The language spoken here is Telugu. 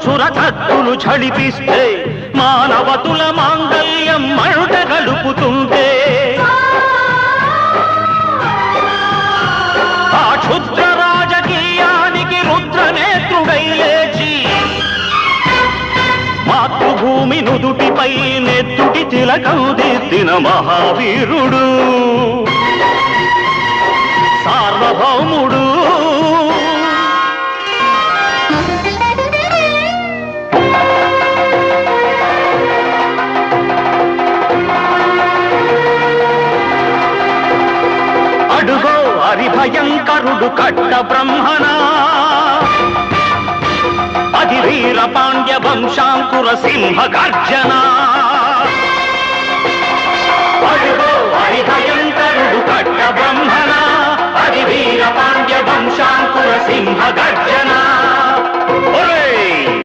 చురకత్తులు ఝళిపిస్తే మానవతుల మాంగల్యం మంట గడుపుతుంటే ఆ క్షుద్ర రాజకీయానికి రుద్రనేత్రుడై లేచి మాతృభూమి నుదుటిపై నెత్తుటి తిలకం దిద్దిన మహావీరుడు సార్వభౌముడు అడుగో హరిభయంకరుడు కట్ట బ్రహ్మణ అది వీర పాండ్య వంశాంకుర సింహ గర్జన అడుగో హరిభయంకరుడు కట్ట బ్రహ్మణ అది వీర పాండ్య వంశాంకుర సింహ గర్జన